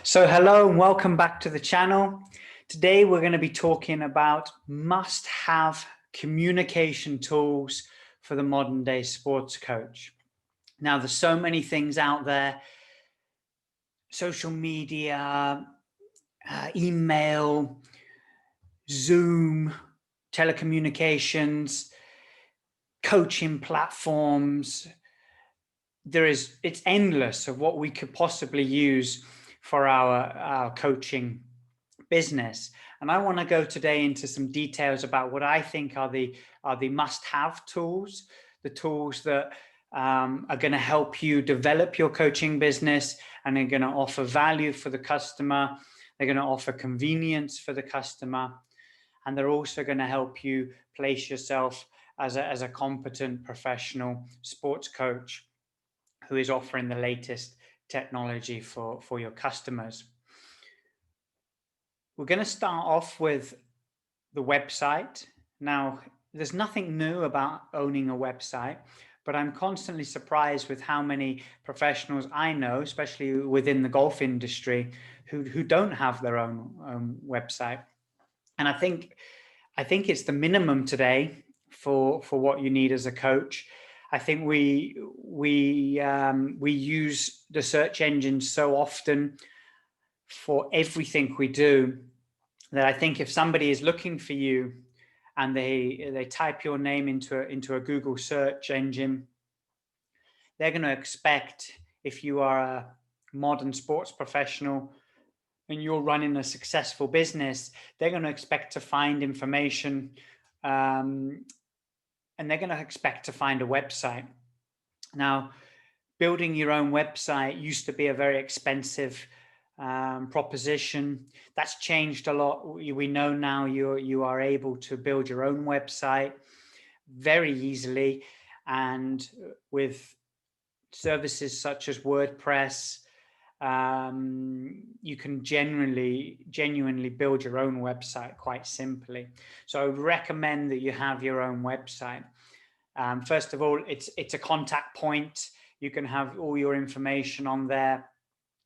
So hello and welcome back to the channel. Today we're going to be talking about must-have communication tools for the modern day sports coach. Now there's so many things out there: social media, email, Zoom, telecommunications, coaching platforms. It's endless of what we could possibly use for our coaching business. And I want to go today into some details about what I think are the must-have tools, the tools that are going to help you develop your coaching business, and are going to offer value for the customer. They're going to offer convenience for the customer, and they're also going to help you place yourself as a competent professional sports coach who is offering the latest technology for your customers. We're going to start off with the website. Now, there's nothing new about owning a website, but I'm constantly surprised with how many professionals I know, especially within the golf industry, who don't have their own website. And I think it's the minimum today for what you need as a coach. I think we use the search engine so often for everything we do that I think if somebody is looking for you and they type your name into a Google search engine, they're going to expect, if you are a modern sports professional and you're running a successful business, they're going to expect to find information, and they're going to expect to find a website. Now, building your own website used to be a very expensive proposition. That's changed a lot. We know now you are able to build your own website very easily, and with services such as WordPress, you can genuinely build your own website quite simply. So I would recommend that you have your own website. First of all, it's a contact point. You can have all your information on there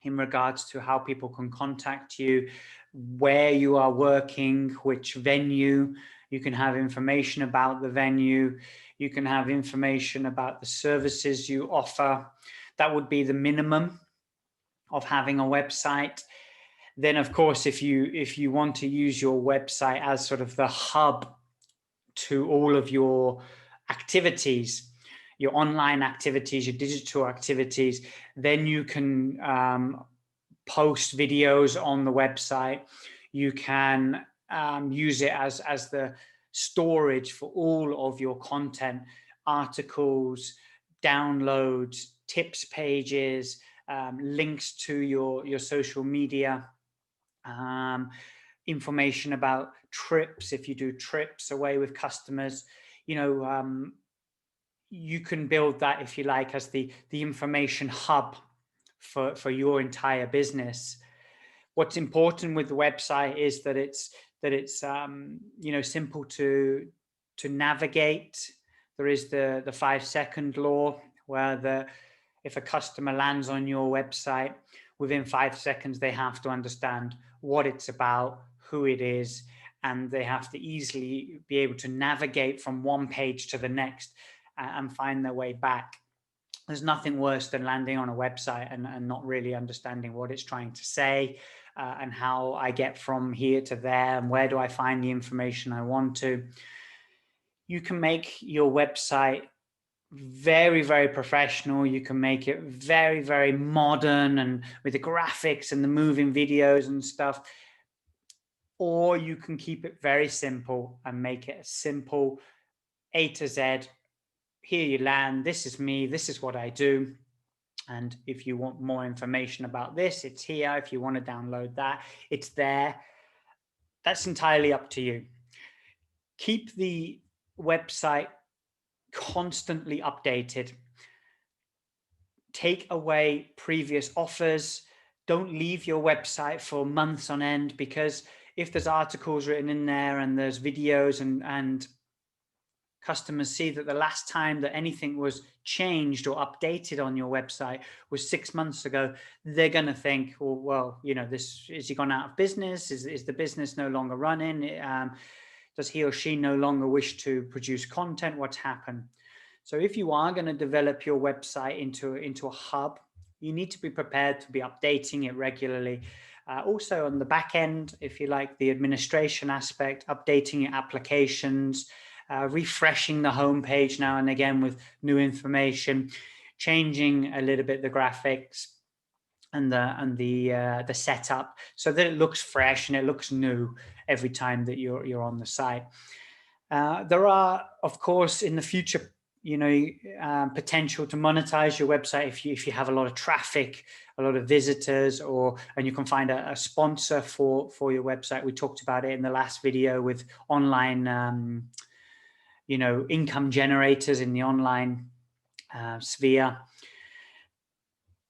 in regards to how people can contact you, where you are working, which venue. You can have information about the venue. You can have information about the services you offer. That would be the minimum of having a website. Then, of course, if you want to use your website as sort of the hub to all of your activities, your online activities, your digital activities, then you can post videos on the website. You can use it as the storage for all of your content, articles, downloads, tips pages, links to your social media, information about trips, if you do trips away with customers. You can build that, if you like, as the information hub for your entire business. What's important with the website is that it's simple to navigate. There is the 5-second law, where if a customer lands on your website, within 5 seconds they have to understand what it's about, who it is, and they have to easily be able to navigate from one page to the next and find their way back. There's nothing worse than landing on a website and not really understanding what it's trying to say, and how I get from here to there, and where do I find the information I want to. You can make your website very, very professional. You can make it very, very modern and with the graphics and the moving videos and stuff. Or you can keep it very simple and make it a simple A to Z. Here you land, this is me, this is what I do. And if you want more information about this, it's here. If you want to download that, it's there. That's entirely up to you. Keep the website constantly updated. Take away previous offers. Don't leave your website for months on end, because if there's articles written in there and there's videos and customers see that the last time that anything was changed or updated on your website was 6 months ago, they're going to think, well, this, is he gone out of business? Is the business no longer running? Does he or she no longer wish to produce content? What's happened? So if you are going to develop your website into a hub, you need to be prepared to be updating it regularly. Also on the back end, if you like, the administration aspect, updating your applications, refreshing the homepage now and again with new information, changing a little bit the graphics and the setup so that it looks fresh and it looks new every time that you're on the site. There are, of course, in the future, potential to monetize your website if you have a lot of traffic, a lot of visitors, and you can find a sponsor for your website. We talked about it in the last video with online, income generators in the online sphere.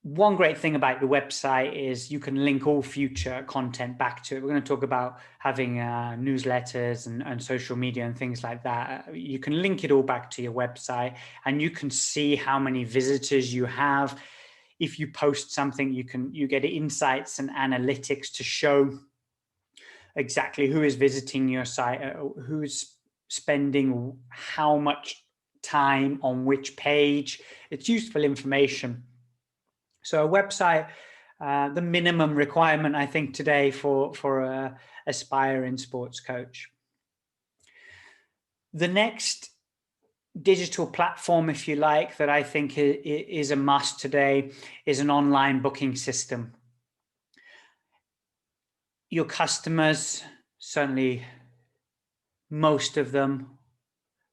One great thing about your website is you can link all future content back to it. We're going to talk about having newsletters and social media and things like that. You can link it all back to your website, and you can see how many visitors you have. If you post something, you get insights and analytics to show exactly who is visiting your site, who's spending how much time on which page. It's useful information. So a website, the minimum requirement, I think, today for a aspiring sports coach. The next digital platform, if you like, that I think is a must today is an online booking system. Your customers, certainly most of them,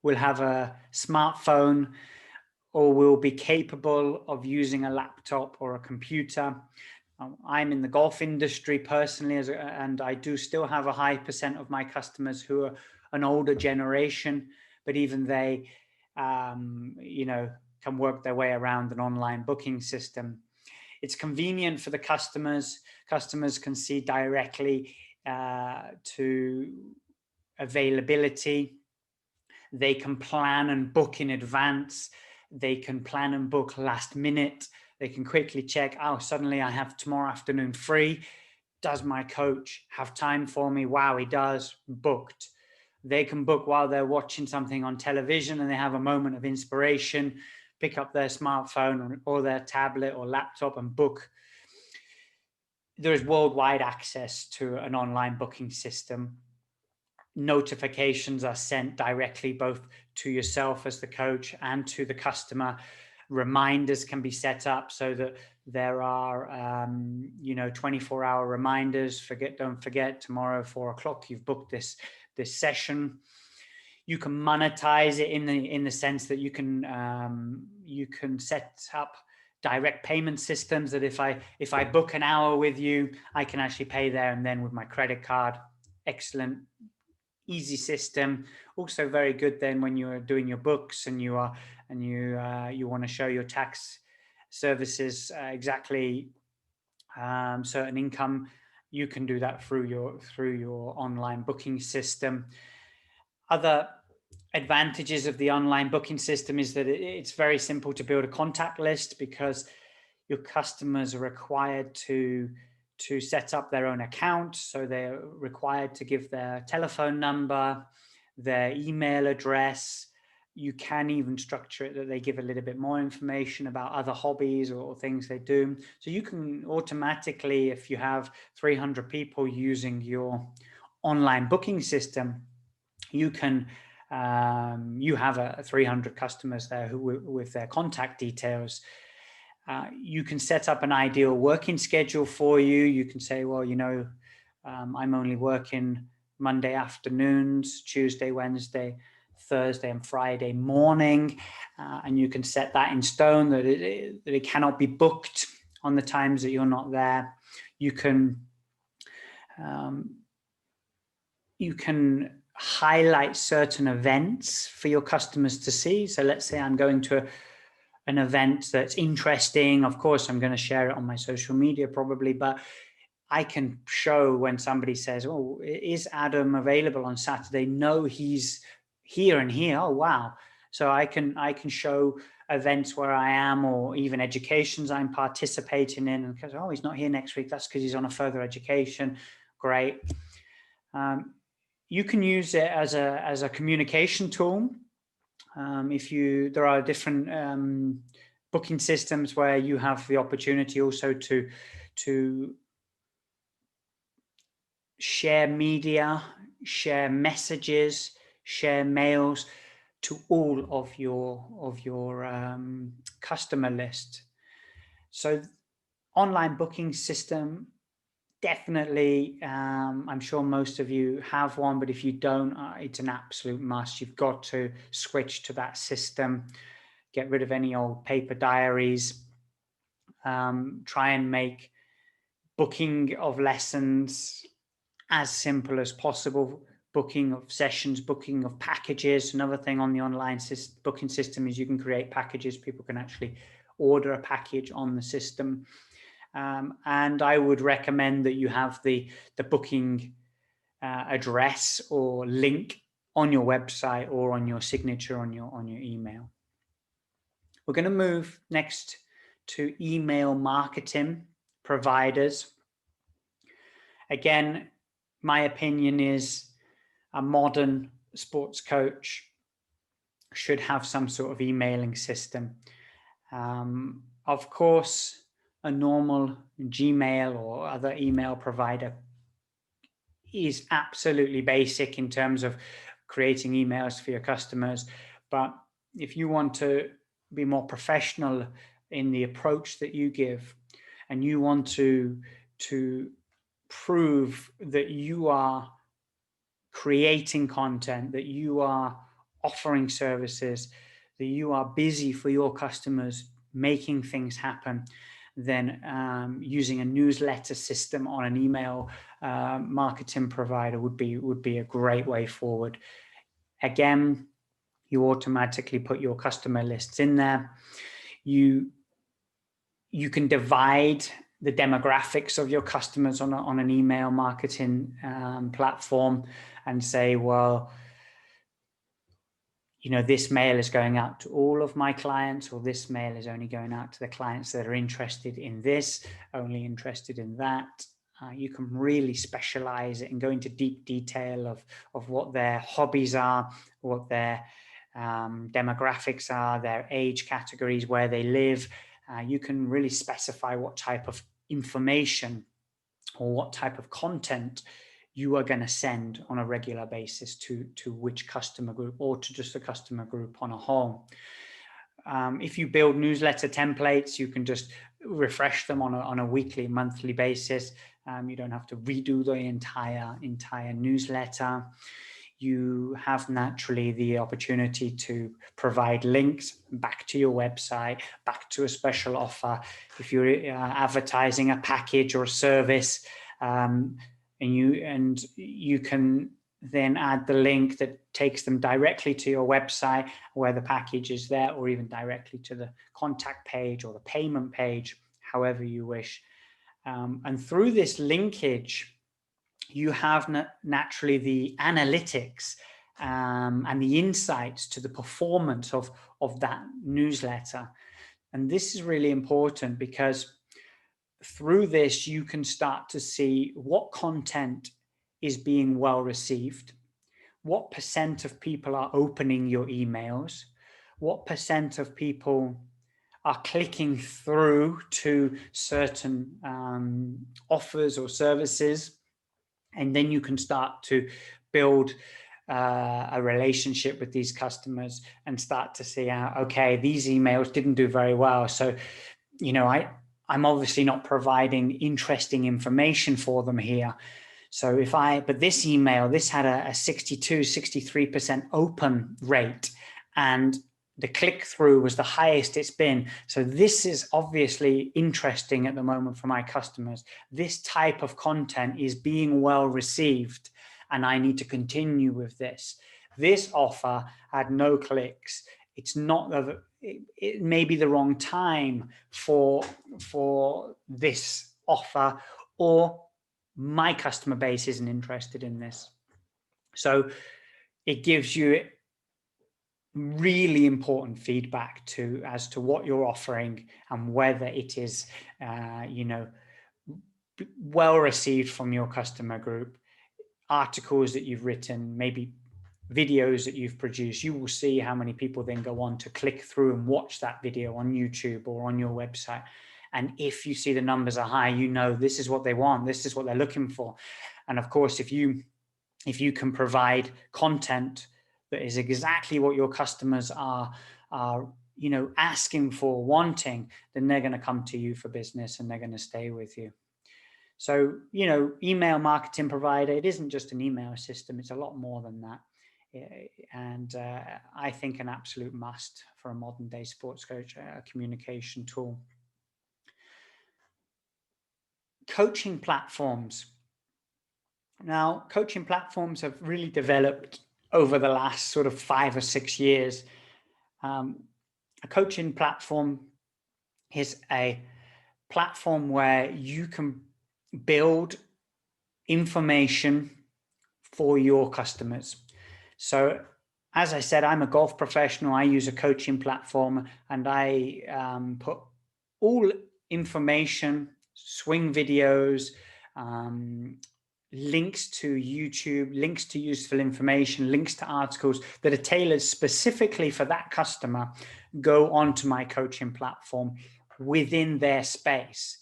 will have a smartphone or will be capable of using a laptop or a computer. I'm in the golf industry personally, and I do still have a high percent of my customers who are an older generation, but even they, can work their way around an online booking system. It's convenient for the customers. Customers can see directly to availability. They can plan and book in advance. They can plan and book last minute. They can quickly check, suddenly I have tomorrow afternoon free. Does my coach have time for me? Wow, he does. Booked. They can book while they're watching something on television and they have a moment of inspiration, pick up their smartphone or their tablet or laptop and book. There is worldwide access to an online booking system. Notifications are sent directly both to yourself as the coach and to the customer. Reminders can be set up so that there are 24-hour reminders. Don't forget, tomorrow 4 o'clock you've booked this session. You can monetize it in the sense that you can set up direct payment systems that if I book an hour with you, I can actually pay there and then with my credit card. Excellent, easy system. Also very good then when you're doing your books and you want to show your tax services exactly certain income. You can do that through your online booking system. Other advantages of the online booking system is that it's very simple to build a contact list because your customers are required to set up their own account. So they're required to give their telephone number, their email address. You can even structure it that they give a little bit more information about other hobbies or things they do. So you can automatically, if you have 300 people using your online booking system, you can you have 300 customers there who with their contact details. You can set up an ideal working schedule for you. You can say, well, I'm only working Monday afternoons, Tuesday, Wednesday, Thursday, and Friday morning. And you can set that in stone that it cannot be booked on the times that you're not there. You can highlight certain events for your customers to see. So let's say I'm going to an event that's interesting. Of course, I'm going to share it on my social media probably, but I can show when somebody says, oh, is Adam available on Saturday? No, he's here and here. Oh, wow. So I can show events where I am, or even educations I'm participating in, and because, oh, he's not here next week, that's because he's on a further education. Great. You can use it as a communication tool. There are different booking systems where you have the opportunity also to share media, share messages, share mails to all of your customer list. So online booking system, definitely, I'm sure most of you have one, but if you don't, it's an absolute must. You've got to switch to that system, get rid of any old paper diaries, try and make booking of lessons as simple as possible. Booking of sessions, booking of packages. Another thing on the online booking system is you can create packages. People can actually order a package on the system. And I would recommend that you have the booking address or link on your website or on your signature on your email. We're going to move next to email marketing providers. Again, my opinion is a modern sports coach should have some sort of emailing system. Of course, a normal Gmail or other email provider is absolutely basic in terms of creating emails for your customers. But if you want to be more professional in the approach that you give, and you want to prove that you are creating content, that you are offering services, that you are busy for your customers, making things happen, then using a newsletter system on an email marketing provider would be a great way forward. Again, you automatically put your customer lists in there. You can divide the demographics of your customers on an email marketing platform and say, well, this mail is going out to all of my clients, or this mail is only going out to the clients that are interested in this, only interested in that. You can really specialize it and go into deep detail of what their hobbies are, what their demographics are, their age categories, where they live. You can really specify what type of information or what type of content you are going to send on a regular basis to which customer group, or to just the customer group on a whole. If you build newsletter templates, you can just refresh them on a weekly, monthly basis. You don't have to redo the entire newsletter. You have naturally the opportunity to provide links back to your website, back to a special offer. If you're advertising a package or a service, and you can then add the link that takes them directly to your website where the package is there, or even directly to the contact page or the payment page, however you wish. And through this linkage, you have naturally the analytics and the insights to the performance of that newsletter. And this is really important because through this, you can start to see what content is being well received, what % of people are opening your emails, what % of people are clicking through to certain offers or services. And then you can start to build a relationship with these customers and start to see, okay, these emails didn't do very well. So, I'm obviously not providing interesting information for them here. So but this email, this had a 62, 63% open rate, and the click-through was the highest it's been. So this is obviously interesting at the moment for my customers. This type of content is being well received, and I need to continue with this. This offer had no clicks. It's not, it may be the wrong time for this offer, or my customer base isn't interested in this. So it gives you really important feedback as to what you're offering and whether it is, well received from your customer group. Articles that you've written, maybe videos that you've produced, you will see how many people then go on to click through and watch that video on YouTube or on your website. And if you see the numbers are high, this is what they want, this is what they're looking for. And of course, if you can provide content that is exactly what your customers are asking for, wanting, then they're going to come to you for business and they're going to stay with you. So, email marketing provider, it isn't just an email system, it's a lot more than that. And I think an absolute must for a modern day sports coach, a communication tool. Coaching platforms. Now, coaching platforms have really developed over the last sort of 5 or 6 years. A coaching platform is a platform where you can build information for your customers. So, as I said, I'm a golf professional. I use a coaching platform, and I put all information, swing videos, links to YouTube, links to useful information, links to articles that are tailored specifically for that customer, go onto my coaching platform within their space.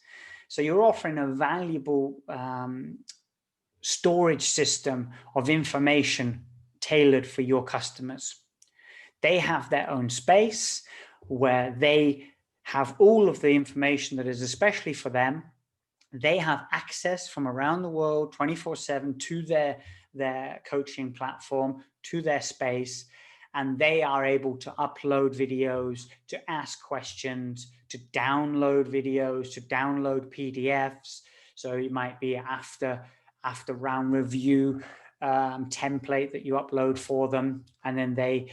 So you're offering a valuable storage system of information tailored for your customers. They have their own space where they have all of the information that is especially for them. They have access from around the world 24/7 to their coaching platform, to their space, and they are able to upload videos, to ask questions, to download videos, to download PDFs. So it might be after round review template that you upload for them, and then they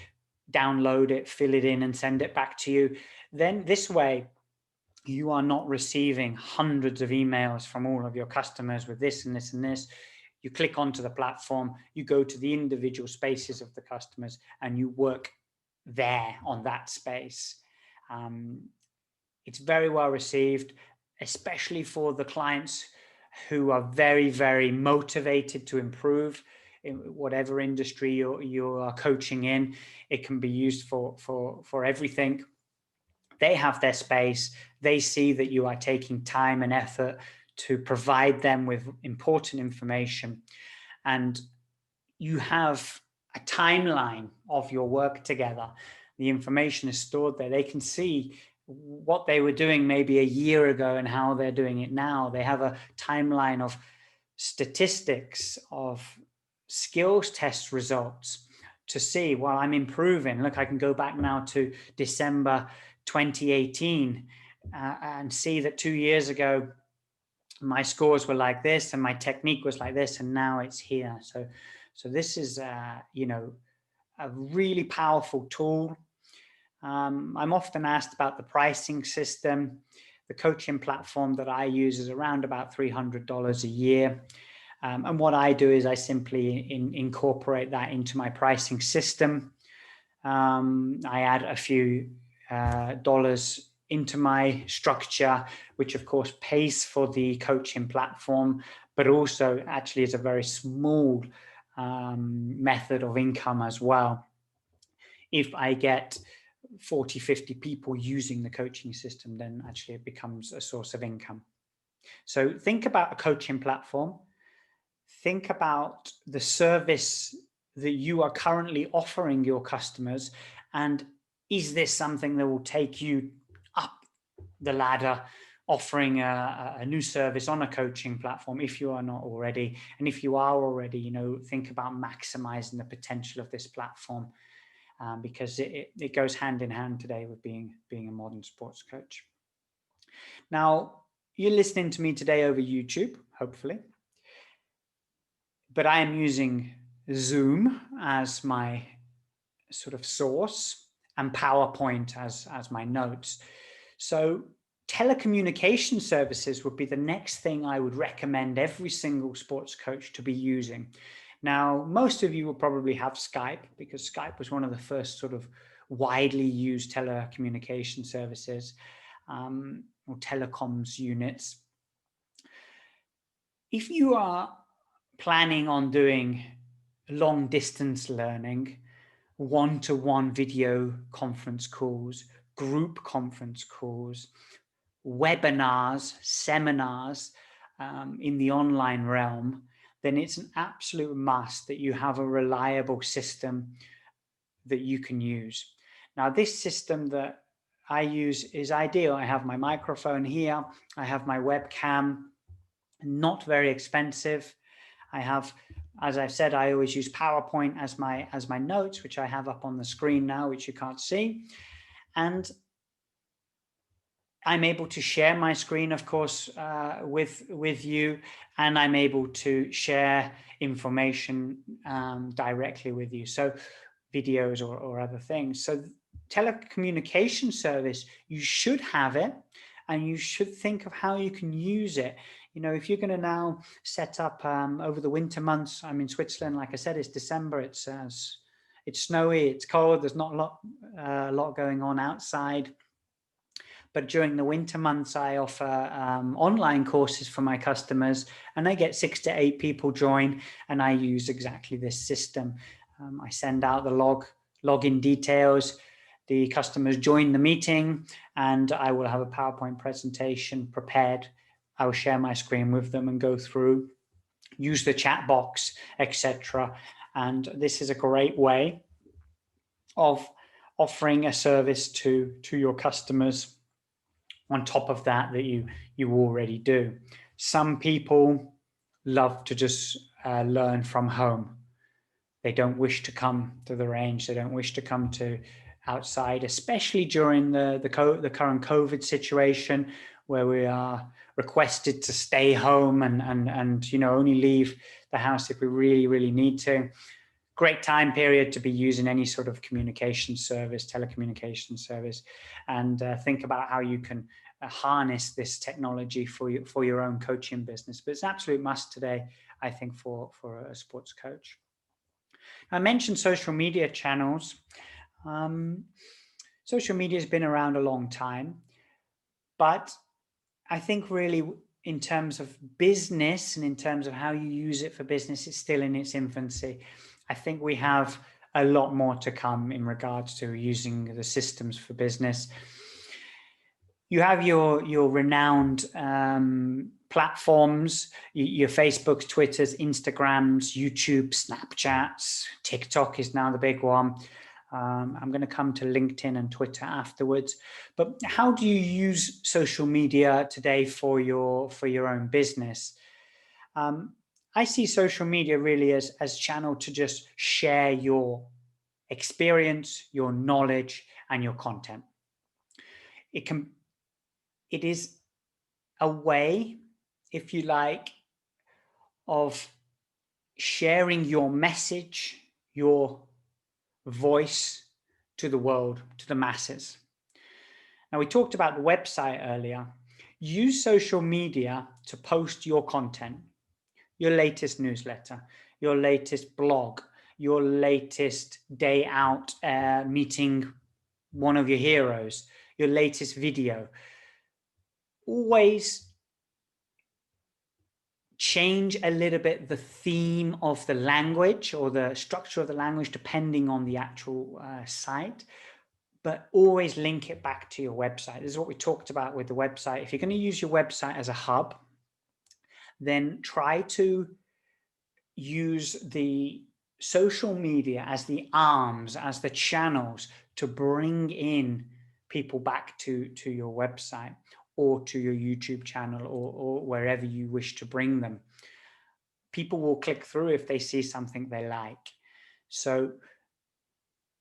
download it, fill it in, and send it back to you. Then this way, you are not receiving hundreds of emails from all of your customers with this and this and this. You click onto the platform, you go to the individual spaces of the customers, and you work there on that space. It's very well received, especially for the clients who are very, very motivated to improve in whatever industry you are coaching in. It can be used for everything. They have their space. They see that you are taking time and effort to provide them with important information, and you have a timeline of your work together. The information is stored there. They can see what they were doing maybe a year ago and how they're doing it now. They have a timeline of statistics, of skills test results to see, well, I'm improving. Look, I can go back now to December 2018 and see that 2 years ago my scores were like this and my technique was like this, and now it's here. So this is a really powerful tool. I'm often asked about the pricing system. The coaching platform that I use is around about $300 a year. And what I do is I simply incorporate that into my pricing system. I add a few dollars into my structure, which of course pays for the coaching platform, but also actually is a very small method of income as well. If I get 40, 50 people using the coaching system, then actually it becomes a source of income. So think about a coaching platform. Think about the service that you are currently offering your customers, and is this something that will take you up the ladder, offering a new service on a coaching platform if you are not already? And if you are already, think about maximizing the potential of this platform, because it goes hand in hand today with being a modern sports coach. Now, you're listening to me today over YouTube, hopefully, but I am using Zoom as my sort of source and PowerPoint as my notes. So telecommunication services would be the next thing I would recommend every single sports coach to be using. Now, most of you will probably have Skype, because Skype was one of the first sort of widely used telecommunication services or telecoms units. If you are planning on doing long distance learning, one-to-one video conference calls, group conference calls, webinars, seminars in the online realm, then it's an absolute must that you have a reliable system that you can use. Now, this system that I use is ideal. I have my microphone here. I have my webcam, not very expensive. I have, as I've said, I always use PowerPoint as my notes, which I have up on the screen now, which you can't see. And I'm able to share my screen, of course, with you, and I'm able to share information directly with you. So videos or other things. So telecommunication service, you should have it, and you should think of how you can use it. You know, if you're going to now set up over the winter months, I'm in Switzerland, like I said, it's December, it's snowy, it's cold, there's not a lot going on outside. But during the winter months, I offer online courses for my customers, and I get 6 to 8 people join, and I use exactly this system. I send out the login details. The customers join the meeting, and I will have a PowerPoint presentation prepared. I will share my screen with them and go through, use the chat box, etc. And this is a great way of offering a service to your customers on top of that you already do. Some people love to just learn from home. They don't wish to come to the range. They don't wish to come to outside, especially during the current COVID situation, where we are requested to stay home and you know, only leave the house if we really need to. Great time period to be using any sort of communication service, telecommunication service, and think about how you can harness this technology for your own coaching business. But it's an absolute must today, I think, for a sports coach. I mentioned social media channels. Social media has been around a long time, but I think really in terms of business and in terms of how you use it for business, it's still in its infancy. I think we have a lot more to come in regards to using the systems for business. You have your renowned platforms, your Facebooks, Twitters, Instagrams, YouTube, Snapchats, TikTok is now the big one. I'm going to come to LinkedIn and Twitter afterwards. But how do you use social media today for your own business? I see social media really as a channel to just share your experience, your knowledge, and your content. It is a way, if you like, of sharing your message, your voice to the world, to the masses. Now, we talked about the website earlier. Use social media to post your content, your latest newsletter, your latest blog, your latest day out meeting one of your heroes, your latest video. Always change a little bit the theme of the language or the structure of the language depending on the actual site, but always link it back to your website. This is what we talked about with the website. If you're going to use your website as a hub, then try to use the social media as the arms, as the channels to bring in people back to your website or to your YouTube channel or wherever you wish to bring them. People will click through if they see something they like. So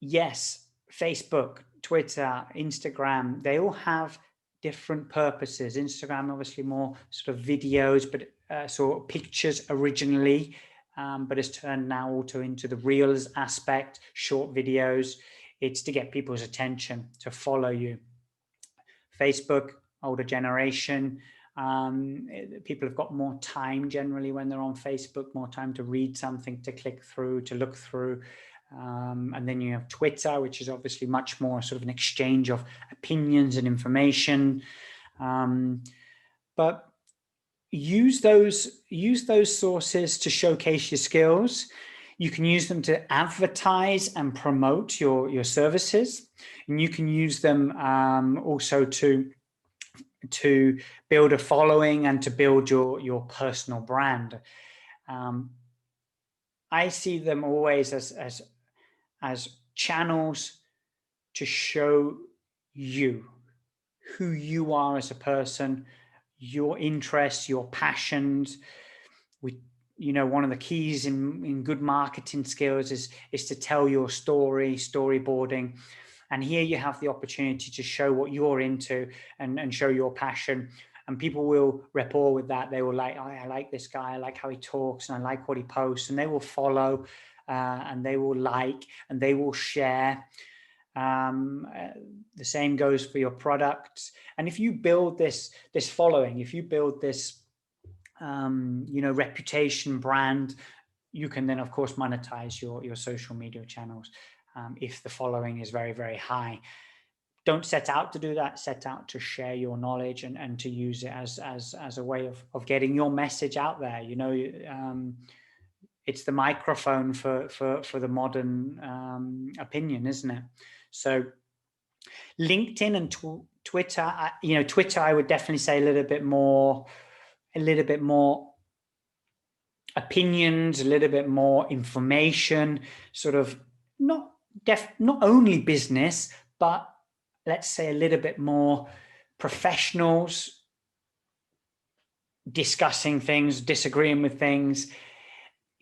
yes, Facebook, Twitter, Instagram, they all have different purposes. Instagram, obviously more sort of videos, but sort of pictures originally, but it's turned now also into the Reels aspect, short videos. It's to get people's attention, to follow you. Facebook, older generation, People have got more time generally when they're on Facebook, more time to read something, to click through, to look through. And then you have Twitter, which is obviously much more sort of an exchange of opinions and information. But use those sources to showcase your skills. You can use them to advertise and promote your services, and you can use them also to build a following and to build your personal brand. I see them always as channels to show you who you are as a person, your interests, your passions. One of the keys in good marketing skills is to tell your story, storyboarding. And here you have the opportunity to show what you're into and show your passion. And people will rapport with that. They will like, oh, I like this guy. I like how he talks, and I like what he posts. And they will follow, and they will like, and they will share. The same goes for your products. And if you build this following, if you build this, reputation, brand, you can then, of course, monetize your social media channels if the following is very, very high. Don't set out to do that. Set out to share your knowledge and to use it as a way of getting your message out there. It's the microphone for the modern opinion, isn't it? So LinkedIn and Twitter, Twitter, I would definitely say a little bit more opinions, a little bit more information, sort of not only business, but let's say a little bit more professionals discussing things, disagreeing with things,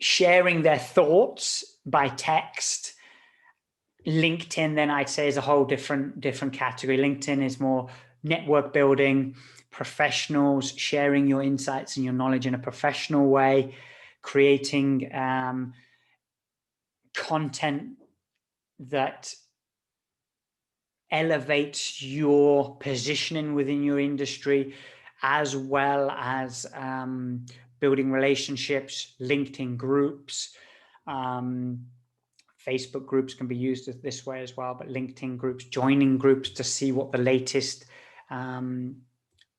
sharing their thoughts by text. LinkedIn, then I'd say, is a whole different category. LinkedIn is more network building, professionals sharing your insights and your knowledge in a professional way, creating content that elevates your positioning within your industry, as well as building relationships, LinkedIn groups. Facebook groups can be used this way as well, but LinkedIn groups, joining groups to see what the latest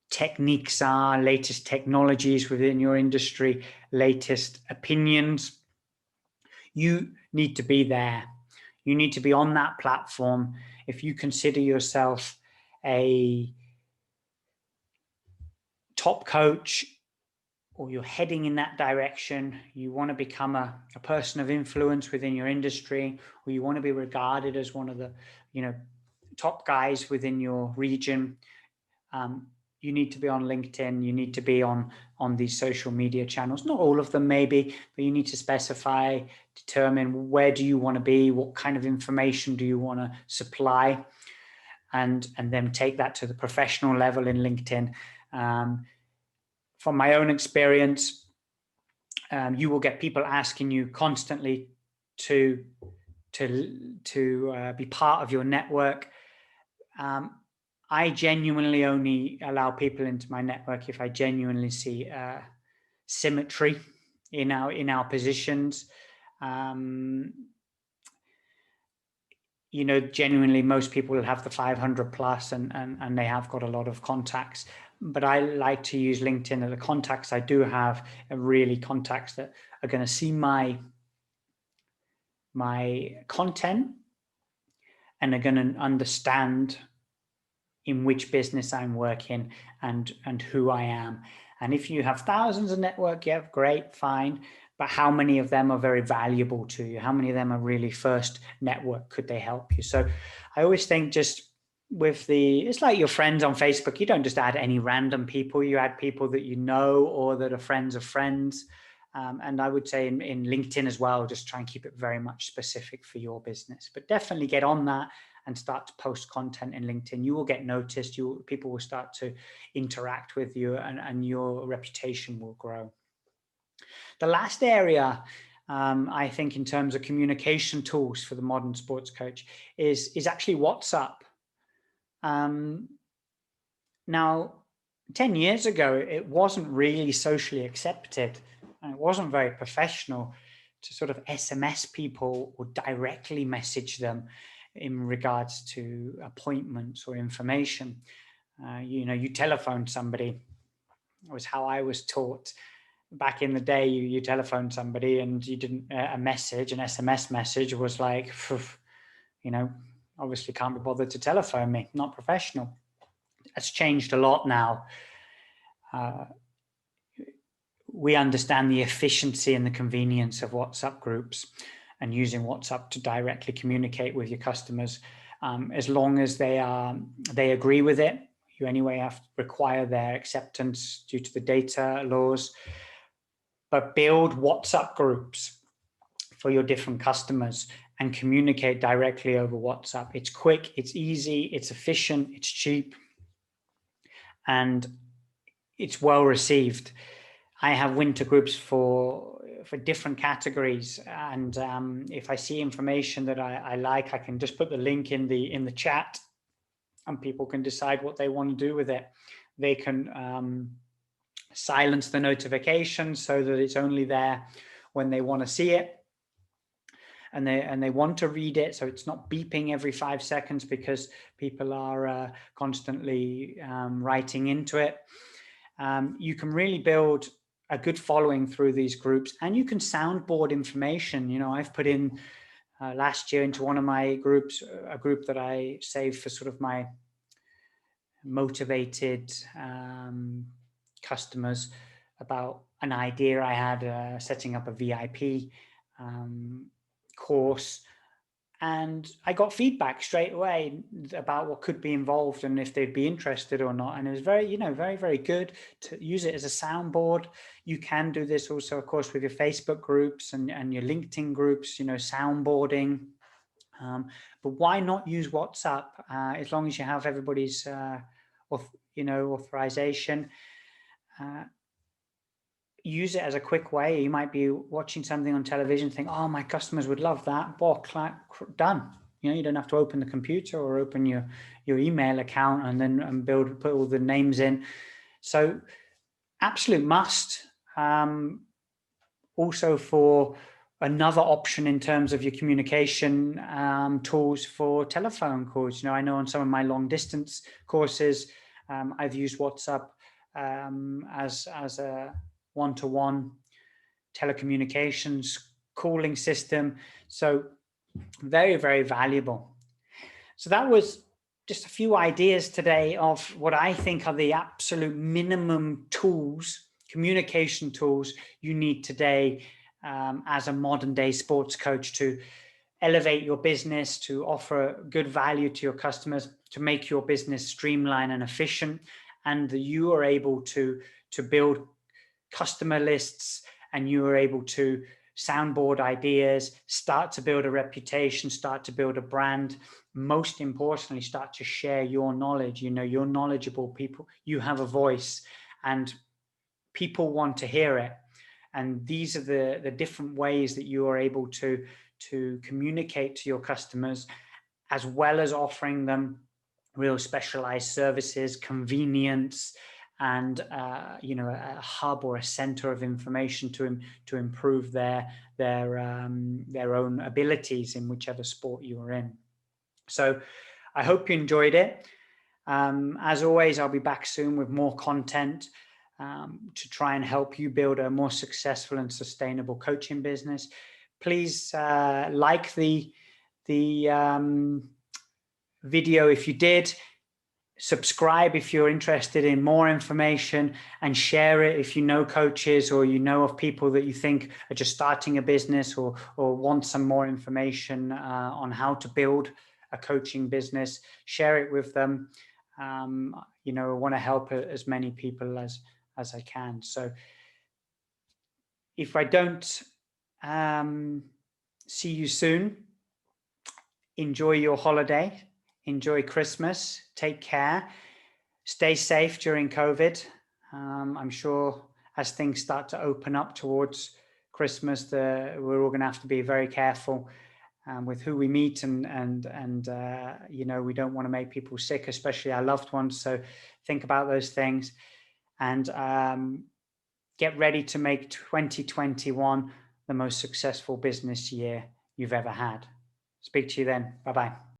techniques are, latest technologies within your industry, latest opinions. You need to be there. You need to be on that platform. If you consider yourself a top coach, or you're heading in that direction, you want to become a person of influence within your industry, or you want to be regarded as one of the top guys within your region, you need to be on LinkedIn. You need to be on these social media channels. Not all of them, maybe, but you need to specify, determine where do you want to be, what kind of information do you want to supply, and then take that to the professional level in LinkedIn. From my own experience, you will get people asking you constantly to be part of your network. I genuinely only allow people into my network if I genuinely see symmetry in our positions. Genuinely, most people will have the 500 plus and they have got a lot of contacts. But I like to use LinkedIn, and the contacts I do have are really contacts that are going to see my content and are going to understand in which business I'm working and who I am. And if you have thousands of network, yeah, great, fine. But how many of them are very valuable to you? How many of them are really first network? Could they help you? So I always think just with it's like your friends on Facebook. You don't just add any random people. You add people that you know or that are friends of friends. And I would say in LinkedIn as well, just try and keep it very much specific for your business. But definitely get on that and start to post content in LinkedIn. You will get noticed. People will start to interact with you, and your reputation will grow. The last area, I think, in terms of communication tools for the modern sports coach is actually WhatsApp. Now, 10 years ago, it wasn't really socially accepted, and it wasn't very professional to sort of SMS people or directly message them in regards to appointments or information. You telephone somebody. It was how I was taught. Back in the day, you telephoned somebody and you didn't, a message, an SMS message was like, obviously can't be bothered to telephone me, not professional. That's changed a lot now. We understand the efficiency and the convenience of WhatsApp groups and using WhatsApp to directly communicate with your customers. As long as they agree with it, you anyway have to require their acceptance due to the data laws. But build WhatsApp groups for your different customers and communicate directly over WhatsApp. It's quick, it's easy, it's efficient, it's cheap, and it's well received. I have winter groups for different categories, and if I see information that I like, I can just put the link in the chat, and people can decide what they want to do with it. They can silence the notifications so that it's only there when they want to see it, and they want to read it, so it's not beeping every 5 seconds because people are constantly writing into it. You can really build a good following through these groups, and you can soundboard information. I've put in last year into one of my groups, a group that I saved for sort of my motivated customers, about an idea I had setting up a VIP course, and I got feedback straight away about what could be involved and if they'd be interested or not. And it was very, very, very good to use it as a soundboard. You can do this also, of course, with your Facebook groups and your LinkedIn groups, soundboarding. But why not use WhatsApp as long as you have everybody's, authorization? Use it as a quick way. You might be watching something on television, think, oh, my customers would love that. Done. You don't have to open the computer or open your email account and then put all the names in. So absolute must. Also, for another option in terms of your communication tools for telephone calls. I know on some of my long distance courses, I've used WhatsApp as a one-to-one telecommunications calling system. So very, very valuable. So that was just a few ideas today of what I think are the absolute minimum tools, communication tools you need today as a modern day sports coach to elevate your business, to offer good value to your customers, to make your business streamlined and efficient, and that you are able to build customer lists, and you are able to soundboard ideas, start to build a reputation, start to build a brand. Most importantly, start to share your knowledge. You're knowledgeable people. You have a voice, and people want to hear it. And these are the different ways that you are able to communicate to your customers, as well as offering them real specialized services, convenience, and a hub or a center of information to improve their own abilities in whichever sport you are in. So I hope you enjoyed it. As always, I'll be back soon with more content to try and help you build a more successful and sustainable coaching business. Please like the video if you did. Subscribe if you're interested in more information, and share it if you know coaches or you know of people that you think are just starting a business or want some more information on how to build a coaching business. Share it with them. I want to help as many people as I can. So if I don't see you soon, enjoy your holiday. Enjoy Christmas. Take care. Stay safe during COVID. I'm sure as things start to open up towards Christmas, we're all going to have to be very careful with who we meet, and we don't want to make people sick, especially our loved ones. So think about those things. and get ready to make 2021 the most successful business year you've ever had. Speak to you then. Bye-bye.